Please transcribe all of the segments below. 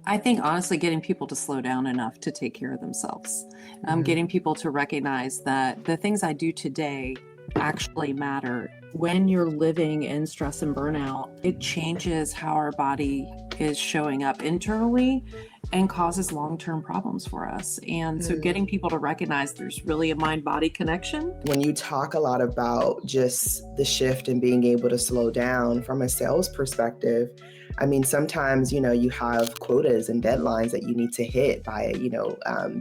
I think honestly, getting people to slow down enough to take care of themselves, Mhm. getting people to recognize that the things I do today actually matter. When you're living in stress and burnout, it changes how our body is showing up internally and causes long term problems for us. And so, Mm. getting people to recognize there's really a mind body connection. When you talk a lot about just the shift and being able to slow down from a sales perspective, I mean, sometimes, you have quotas and deadlines that you need to hit by,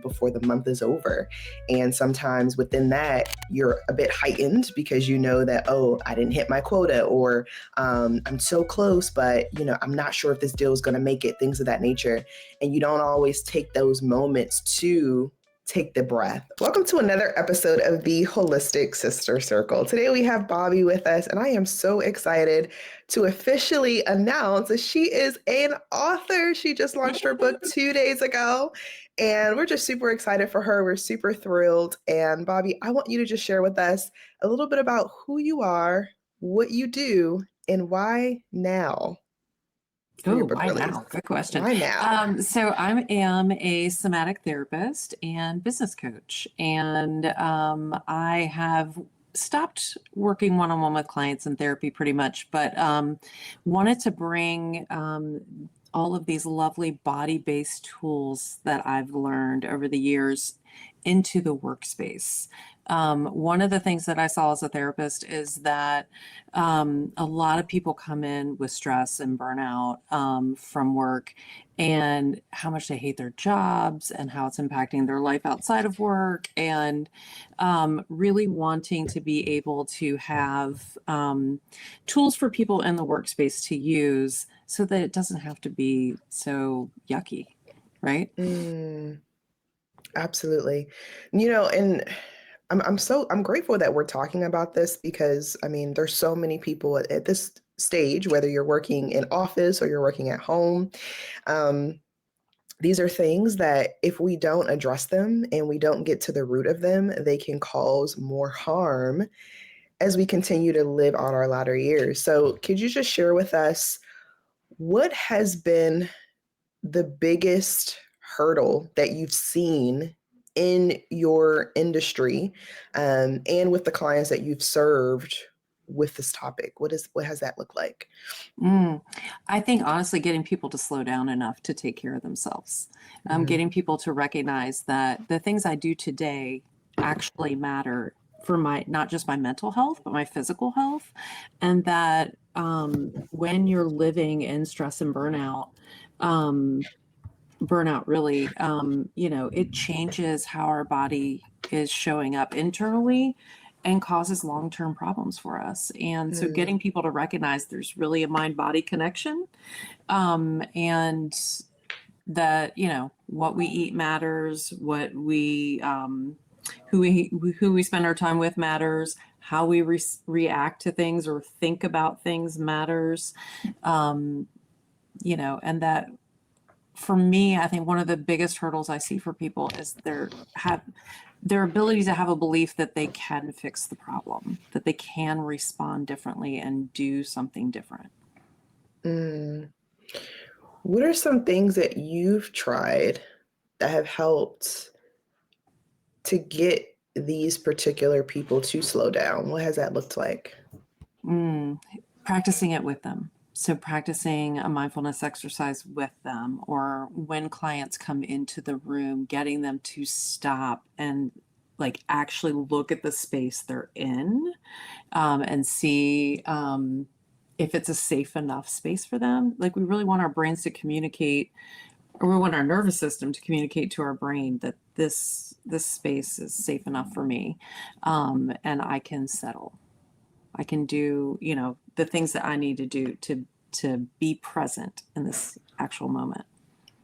before the month is over. And sometimes within that, you're a bit heightened because you know that, oh, I didn't hit my quota, or I'm so close, but, I'm not sure if this deal is going to make it, things of that nature. And you don't always take those moments to take the breath. Welcome to another episode of the Holistic Sister Circle. Today we have Bobby with us, and I am so excited to officially announce that she is an author. She just launched her book 2 days ago, and we're just super excited for her. We're super thrilled. And Bobby, I want you to just share with us a little bit about who you are, what you do, and why now for Oh, your book why release. now? Good question. Why now? So I am a somatic therapist and business coach, and I have stopped working one-on-one with clients in therapy pretty much, but wanted to bring all of these lovely body-based tools that I've learned over the years into the workspace. One of the things that I saw as a therapist is that a lot of people come in with stress and burnout from work and how much they hate their jobs and how it's impacting their life outside of work, and really wanting to be able to have tools for people in the workspace to use so that it doesn't have to be so yucky, right? Mm, absolutely. And I'm grateful that we're talking about this because I mean there's so many people at this stage, whether you're working in office or you're working at home. Um, these are things that if we don't address them and we don't get to the root of them, they can cause more harm as we continue to live out our latter years. So could you just share with us what has been the biggest hurdle that you've seen in your industry, and with the clients that you've served with this topic? What has that looked like? Mm. I think honestly, getting people to slow down enough to take care of themselves, Mhm. getting people to recognize that the things I do today actually matter for my not just my mental health, but my physical health, and that when you're living in stress and um, burnout really, it changes how our body is showing up internally and causes long-term problems for us. And so Mm, getting people to recognize there's really a mind-body connection, and that, what we eat matters, what we who we spend our time with matters, how we react to things or think about things matters. um, and that for me, I think one of the biggest hurdles I see for people is their ability to have a belief that they can fix the problem, that they can respond differently and do something different. mm. What are some things that you've tried that have helped to get these particular people to slow down? What has that looked like? Mm, Practicing it with them. So practicing a mindfulness exercise with them, or when clients come into the room, getting them to stop and like actually look at the space they're in, and see if it's a safe enough space for them. Like we really want our brains to communicate, or we want our nervous system to communicate to our brain that this space is safe enough for me, and I can settle. I can do, the things that I need to do to be present in this actual moment.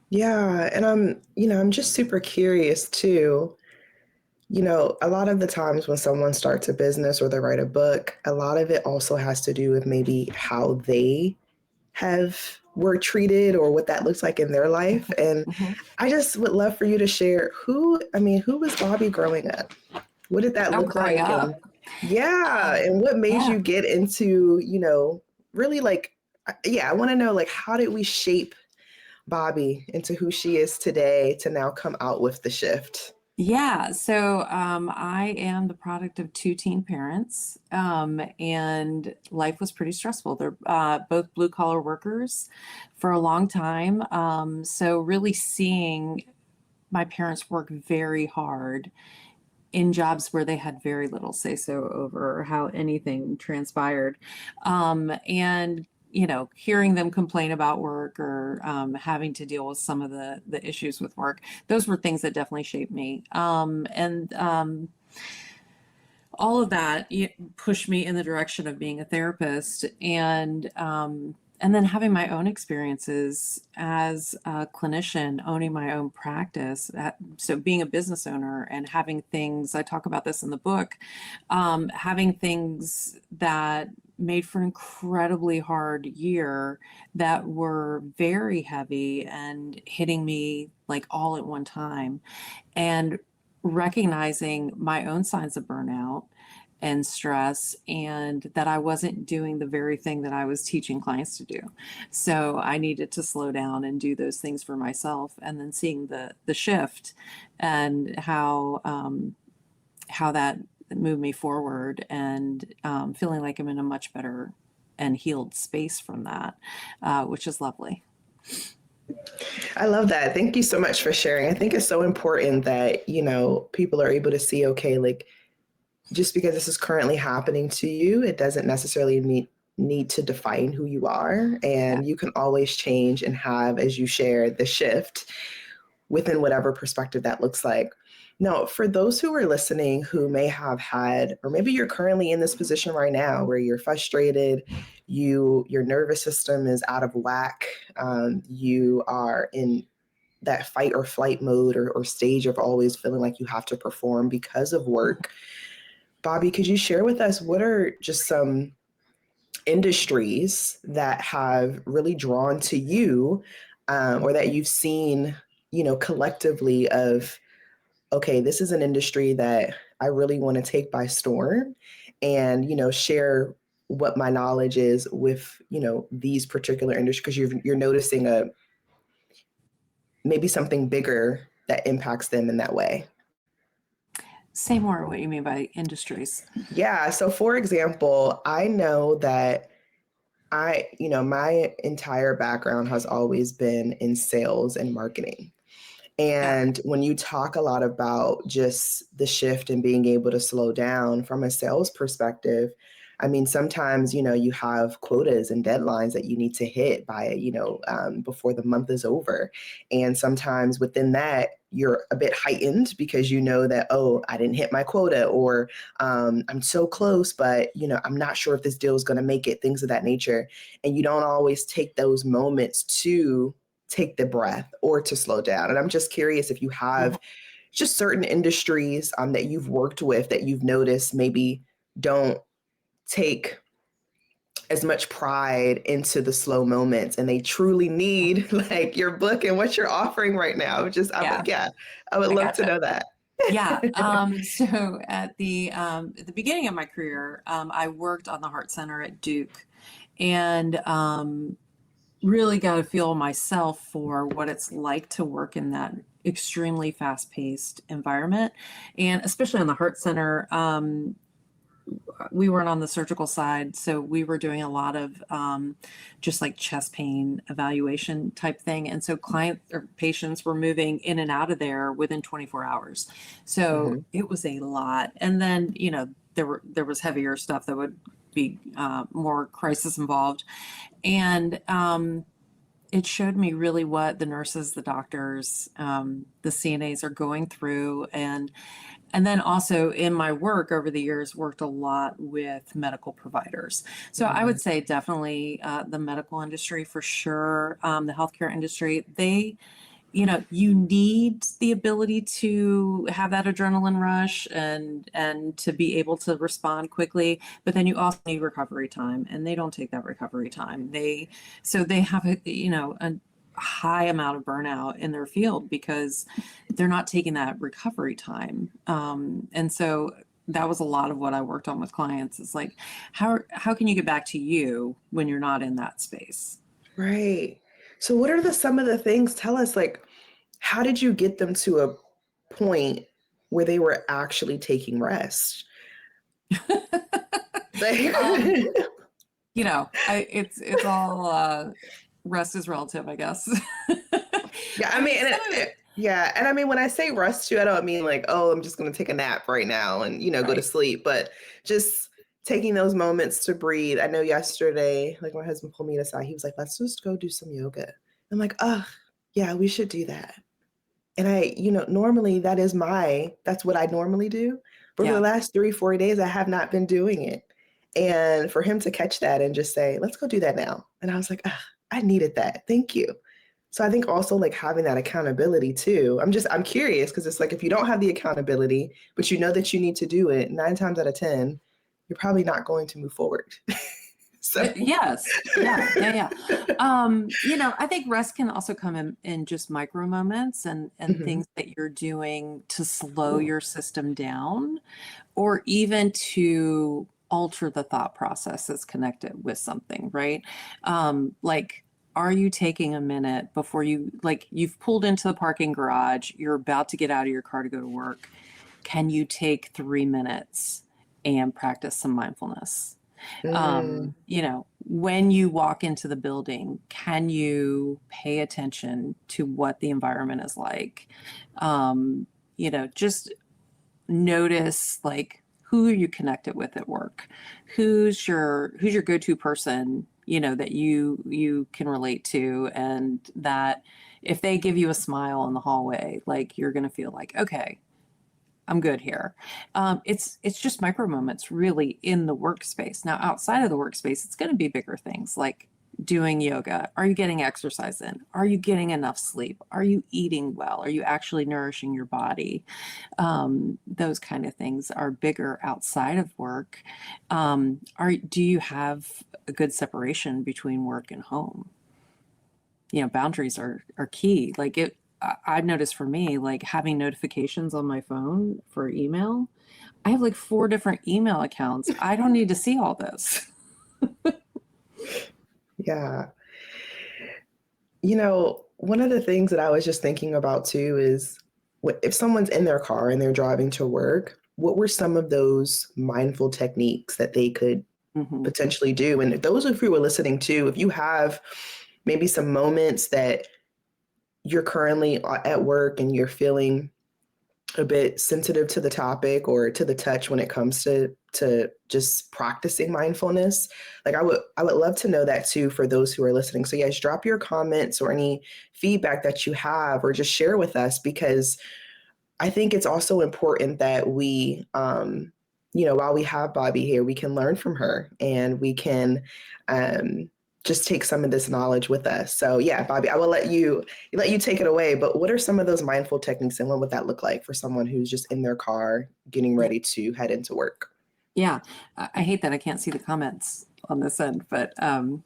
Yeah, and I'm just super curious too. A lot of the times when someone starts a business or they write a book, a lot of it also has to do with maybe how they have were treated or what that looks like in their life. And Mhm. I just would love for you to share who was Bobby growing up? What did that Oh, look growing like? up. And yeah, and what made Yeah. you get into, really like, yeah, I want to know like how did we shape Bobby into who she is today to now come out with the shift? Yeah, so I am the product of two teen parents, and life was pretty stressful. They're both blue collar workers for a long time. So, really seeing my parents work very hard in jobs where they had very little say so over how anything transpired. And hearing them complain about work or having to deal with some of the issues with work, those were things that definitely shaped me. And all of that pushed me in the direction of being a therapist, and then having my own experiences as a clinician, owning my own practice. So being a business owner and having things, I talk about this in the book, having things that made for an incredibly hard year that were very heavy and hitting me like all at one time. And recognizing my own signs of burnout and stress, and that I wasn't doing the very thing that I was teaching clients to do. So I needed to slow down and do those things for myself, and then seeing the shift and how that moved me forward, and feeling like I'm in a much better and healed space from that, which is lovely. I love that. Thank you so much for sharing. I think it's so important that, people are able to see, okay, like just because this is currently happening to you, it doesn't necessarily need to define who you are. Yeah. And you can always change and have, as you share, the shift within whatever perspective that looks like. Now, for those who are listening who may have had, or maybe you're currently in this position right now where you're frustrated, your nervous system is out of whack, you are in that fight or flight mode or stage of always feeling like you have to perform because of work. Bobby, could you share with us what are just some industries that have really drawn to you, or that you've seen, collectively of, okay, this is an industry that I really want to take by storm and, share what my knowledge is with, these particular industries, because you're noticing maybe something bigger that impacts them in that way. Say more what you mean by industries. Yeah. So for example, I know that my entire background has always been in sales and marketing. Yeah. And when you talk a lot about just the shift and being able to slow down from a sales perspective, I mean, sometimes, you have quotas and deadlines that you need to hit by, before the month is over. And sometimes within that, you're a bit heightened because you know that, oh, I didn't hit my quota, or I'm so close, but, I'm not sure if this deal is going to make it, things of that nature. And you don't always take those moments to take the breath or to slow down. And I'm just curious if you have just certain industries that you've worked with that you've noticed maybe don't take as much pride into the slow moments, and they truly need like your book and what you're offering right now. Yeah, I would I love to gotcha. know that. Yeah. So at the beginning of my career, I worked on the Heart Center at Duke, and really got a feel myself for what it's like to work in that extremely fast-paced environment, and especially on the Heart Center. We weren't on the surgical side, so we were doing a lot of just like chest pain evaluation type thing. And so clients or patients were moving in and out of there within 24 hours. So Hmm. it was a lot. And then, there was heavier stuff that would be more crisis involved. And it showed me really what the nurses, the doctors, the CNAs are going through. And then also in my work over the years, worked a lot with medical providers. So I Hmm. would say definitely the medical industry for sure, the healthcare industry, you need the ability to have that adrenaline rush and to be able to respond quickly, but then you also need recovery time, and they don't take that recovery time. They have a high amount of burnout in their field because they're not taking that recovery time. And so that was a lot of what I worked on with clients. Is like, how can you get back to you when you're not in that space? Right. So what are some of the things? Tell us, like, how did you get them to a point where they were actually taking rest? Like, Um, it's all rest is relative, I guess. yeah, I I mean, mean, some of it, yeah, and I mean, when I say rest too, I don't mean like, oh, I'm just going to take a nap right now and go to right? sleep, but just taking those moments to breathe. I know yesterday, like my husband pulled me aside. He was like, "Let's just go do some yoga." I'm like, "Oh, yeah, we should do that." And normally that's what I normally do. But for the Yeah. last 3, 4 days, I have not been doing it. And for him to catch that and just say, let's go do that now. And I was like, ah, I needed that. Thank you. So I think also like having that accountability too. I'm curious because it's like if you don't have the accountability, but you know that you need to do it, 9 times out of 10, you're probably not going to move forward. So Yes. Yeah. Yeah. Yeah. I think rest can also come in just micro moments and Mhm. things that you're doing to slow your system down or even to alter the thought process that's connected with something, right? Like, are you taking a minute before you've pulled into the parking garage, you're about to get out of your car to go to work? Can you take 3 minutes and practice some mindfulness? Mm, When you walk into the building, can you pay attention to what the environment is like? Just notice like who are you connected with at work? Who's your go-to person, that you can relate to, and that if they give you a smile in the hallway, like you're gonna feel like, okay, I'm good here. It's just micro moments really in the workspace. Now, outside of the workspace, it's going to be bigger things like doing yoga. Are you getting exercise in? Are you getting enough sleep? Are you eating well? Are you actually nourishing your body? Those kind of things are bigger outside of work. Do you have a good separation between work and home? Boundaries are key. Like I've noticed for me, like having notifications on my phone for email, I have like 4 different email accounts. I don't need to see all this. yeah. One of the things that I was just thinking about too is if someone's in their car and they're driving to work, what were some of those mindful techniques that they could Hmm. potentially do? And those of you who are listening too, if you have maybe some moments that you're currently at work and you're feeling a bit sensitive to the topic or to the touch when it comes to just practicing mindfulness, like I would love to know that too for those who are listening. So yes, drop your comments or any feedback that you have or just share with us, because I think it's also important that we while we have Bobby here, we can learn from her and we can um just take some of this knowledge with us. So yeah, Bobby, I will let you take it away. But what are some of those mindful techniques and what would that look like for someone who's just in their car getting Yeah. ready to head into work? Yeah. I hate that I can't see the comments on this end, but I'm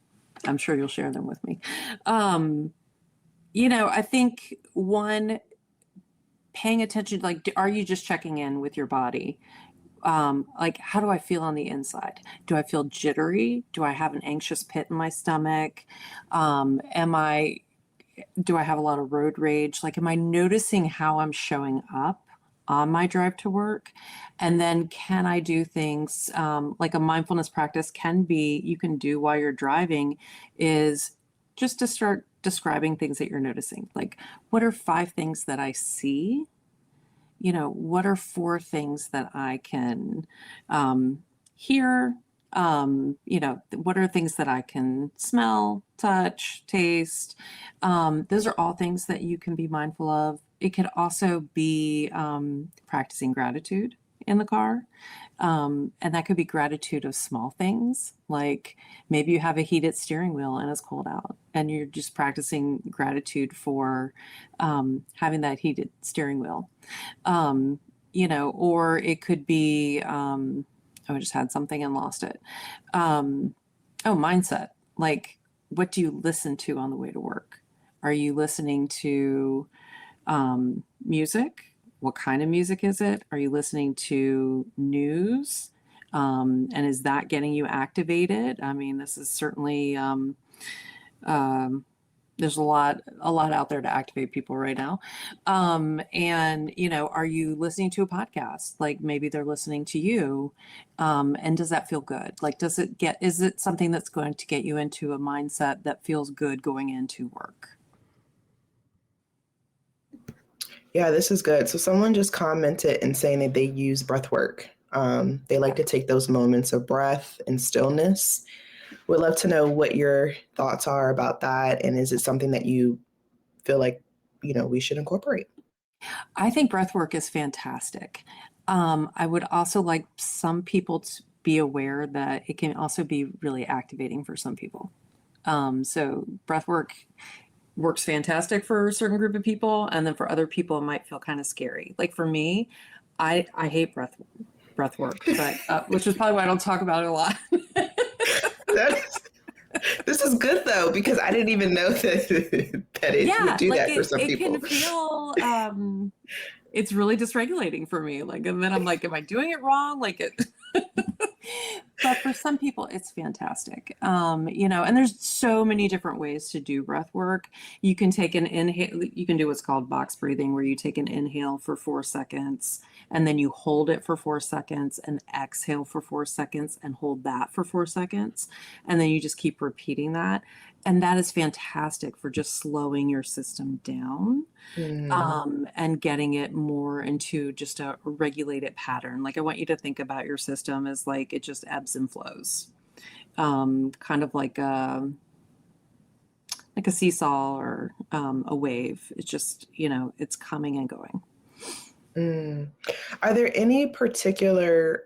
sure you'll share them with me. I think one, paying attention, like, are you just checking in with your body? Like, how do I feel on the inside? Do I feel jittery? Do I have an anxious pit in my stomach? Am I do I have a lot of road rage? Like, am I noticing how I'm showing up on my drive to work? And then can I do things like a mindfulness practice can be, you can do while you're driving, is just to start describing things that you're noticing. Like, what are 5 things that I see? What are 4 things that I can hear? What are things that I can smell, touch, taste? Those are all things that you can be mindful of. It could also be practicing gratitude in the car. And that could be gratitude of small things, like maybe you have a heated steering wheel and it's cold out, and you're just practicing gratitude for having that heated steering wheel. Or it could be, oh, I just had something and lost it. Mindset. Like, what do you listen to on the way to work? Are you listening to music? What kind of music is it? Are you listening to news? And is that getting you activated? I mean, this is certainly, There's a lot out there to activate people right now. And, are you listening to a podcast? Like maybe they're listening to you. And does that feel good? Like, is it something that's going to get you into a mindset that feels good going into work? Yeah, this is good. So someone just commented and saying that they use breath work. They like to take those moments of breath and stillness. Would love to know what your thoughts are about that. And is it something that you feel like, we should incorporate? I think breath work is fantastic. I would also like some people to be aware that it can also be really activating for some people. So breath work works fantastic for a certain group of people, and then for other people, it might feel kind of scary. Like for me, I hate breath work, but which is probably why I don't talk about it a lot. This is good though, because I didn't even know that it would do that for some people. It can feel it's really dysregulating for me. Like, and then I'm like, am I doing it wrong? But for some people, it's fantastic. And there's so many different ways to do breath work. You can take an inhale, you can do what's called box breathing, where you take an inhale for 4 seconds, and then you hold it for 4 seconds and exhale for 4 seconds and hold that for 4 seconds. And then you just keep repeating that. And that is fantastic for just slowing your system down. And getting it more into just a regulated pattern. Like I want you to think about your system as like it just ebbs and flows, kind of like a seesaw or a wave. It's just it's coming and going. Are there any particular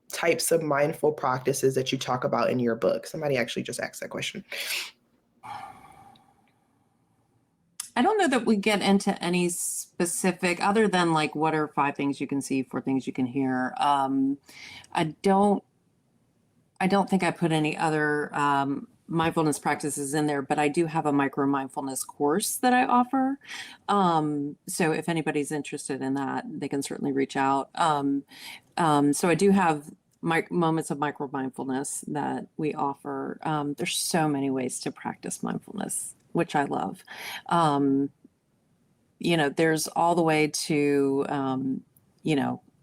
types of mindful practices that you talk about in your book? Somebody actually just asked that question. I don't know that we get into any specific, other than like what are 5 things you can see, 4 things you can hear. I don't think I put any other mindfulness practices in there, but I do have a micro mindfulness course that I offer. So if anybody's interested in that, they can certainly reach out. So I do have moments of micro mindfulness that we offer. There's so many ways to practice mindfulness, which I love. There's all the way to,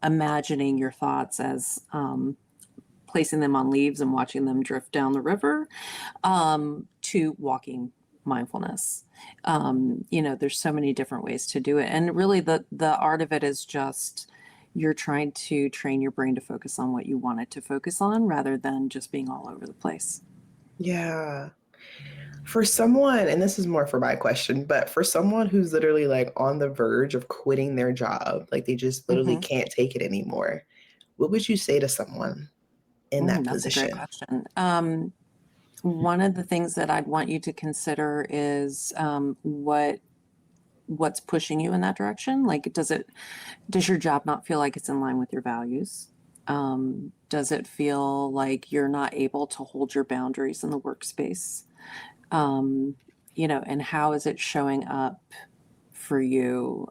imagining your thoughts as placing them on leaves and watching them drift down the river, to walking mindfulness. There's so many different ways to do it. And really the art of it is just you're trying to train your brain to focus on what you want it to focus on rather than just being all over the place. Yeah. For someone, and this is more for my question, but for someone who's literally like on the verge of quitting their job, like they just literally can't take it anymore, what would you say to someone in that That's position? a great question. One of the things that I'd want you to consider is what's pushing you in that direction. Like, does your job not feel like it's in line with your values? Does it feel like you're not able to hold your boundaries in the workspace? And how is it showing up for you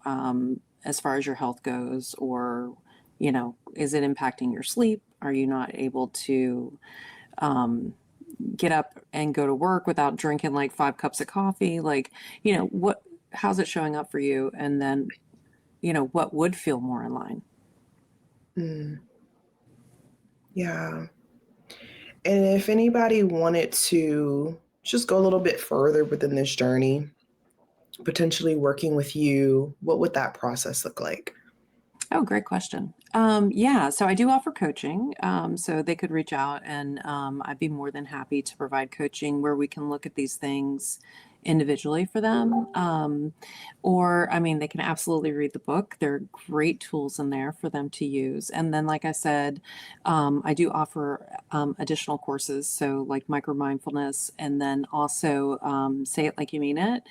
as far as your health goes? Or, is it impacting your sleep? Are you not able to get up and go to work without drinking like 5 cups of coffee? Like, how's it showing up for you? And then, what would feel more in line? Yeah. And if anybody wanted to just go a little bit further within this journey, potentially working with you, what would that process look like? Oh, great question. So I do offer coaching. So they could reach out, and I'd be more than happy to provide coaching where we can look at these things individually for them. They can absolutely read the book. There are great tools in there for them to use. And then, like I said, I do offer additional courses. So like micro mindfulness, and then also Say It Like You Mean It,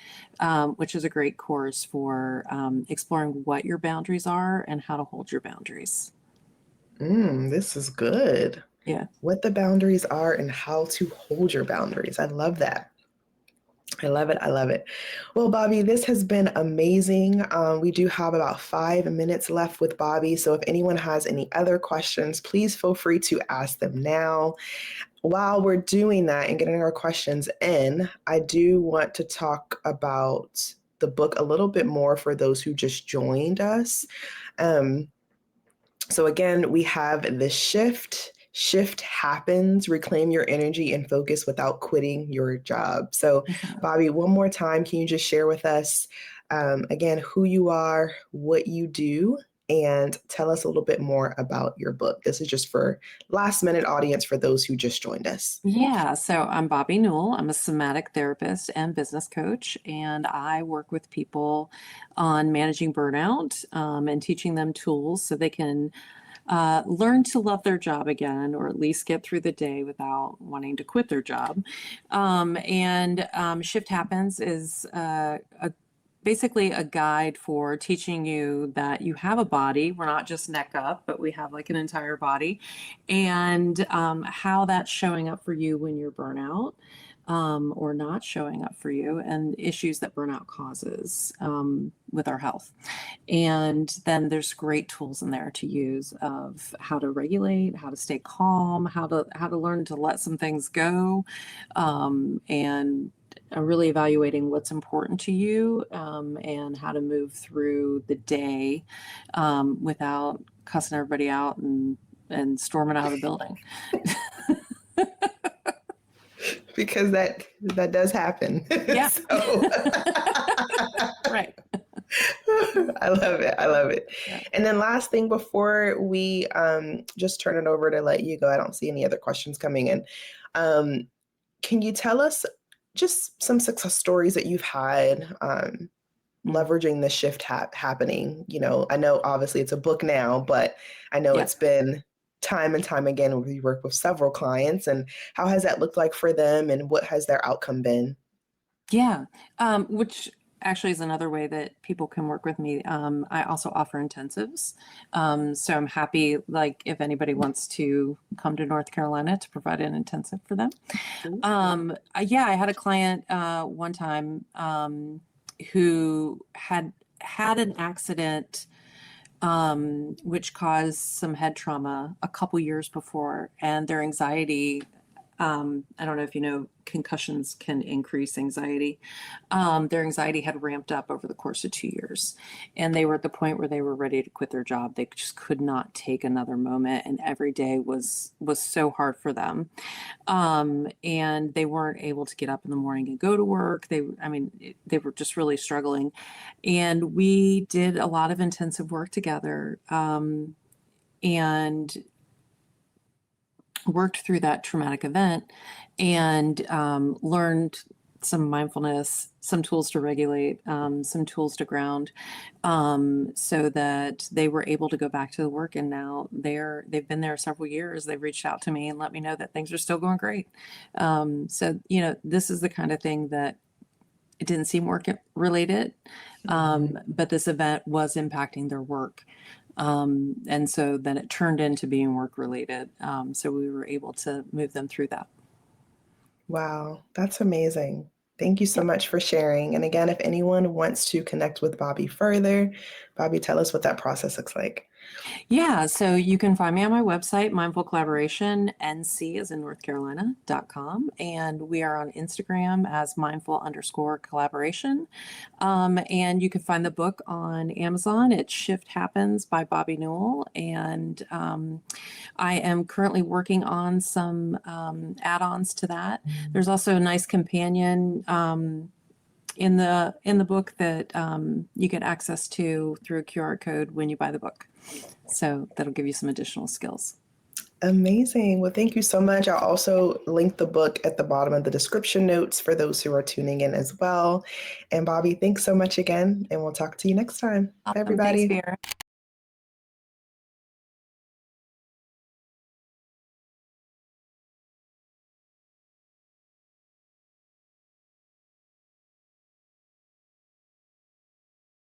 which is a great course for exploring what your boundaries are and how to hold your boundaries. This is good. Yeah. What the boundaries are and how to hold your boundaries. I love that. I love it. I love it. Well, Bobby, this has been amazing. We do have about 5 minutes left with Bobby. So if anyone has any other questions, please feel free to ask them now. while we're doing that and getting our questions in, I do want to talk about the book a little bit more for those who just joined us. Um, so again, we have the shift. Shift happens, reclaim your energy and focus without quitting your job. So, Mhm. Bobby, one more time, can you just share with us again who you are, what you do, and tell us a little bit more about your book? This is just for last minute audience for those who just joined us. Yeah, so I'm Bobby Newell. I'm a somatic therapist and business coach, and I work with people on managing burnout and teaching them tools so they can learn to love their job again, or at least get through the day without wanting to quit their job. Shift Happens is basically a guide for teaching you that you have a body. We're not just neck up, but we have like an entire body, and how that's showing up for you when you're burnout. Or not showing up for you, and issues that burnout causes with our health. And then there's great tools in there to use of how to regulate, how to stay calm, how to learn to let some things go, and really evaluating what's important to you, and how to move through the day without cussing everybody out and storming out of the building. Because that does happen. Yeah. So Right. I love it. I love it. Yeah. And then last thing before we just turn it over to let you go, I don't see any other questions coming in. Can you tell us just some success stories that you've had Mm. leveraging the shift happening? You know, I know obviously it's a book now, but I know Yeah. it's been time and time again. We work with several clients, and how has that looked like for them, and what has their outcome been? Yeah, which actually is another way that people can work with me. I also offer intensives. So I'm happy, like, if anybody wants to come to North Carolina to provide an intensive for them. Yeah, I had a client one time who had an accident which caused some head trauma a couple years before, and their anxiety, I don't know if you know, concussions can increase anxiety. Their anxiety had ramped up over the course of 2 years, and they were at the point where they were ready to quit their job. They just could not take another moment, and every day was so hard for them. And they weren't able to get up in the morning and go to work. They were just really struggling, and we did a lot of intensive work together. And worked through that traumatic event, and learned some mindfulness, some tools to regulate, some tools to ground, so that they were able to go back to the work. And now they've been there several years. They've reached out to me and let me know that things are still going great. So, this is the kind of thing that it didn't seem work related, but this event was impacting their work. And so then it turned into being work related. So we were able to move them through that. Wow, that's amazing. Thank you so Yeah. much for sharing. And again, if anyone wants to connect with Bobby further, Bobby, tell us what that process looks like. Yeah, so you can find me on my website, Mindful Collaboration, NC as in North Carolina.com. And we are on Instagram as mindful_collaboration. And you can find the book on Amazon. It's Shift Happens by Bobby Newell. And I am currently working on some add-ons to that. There's also a nice companion in the book that you get access to through a QR code when you buy the book. So that'll give you some additional skills. Amazing. Well, thank you so much. I'll also link the book at the bottom of the description notes for those who are tuning in as well. And Bobby, thanks so much again, and we'll talk to you next time. Bye, Awesome. Thanks, everybody. Vera.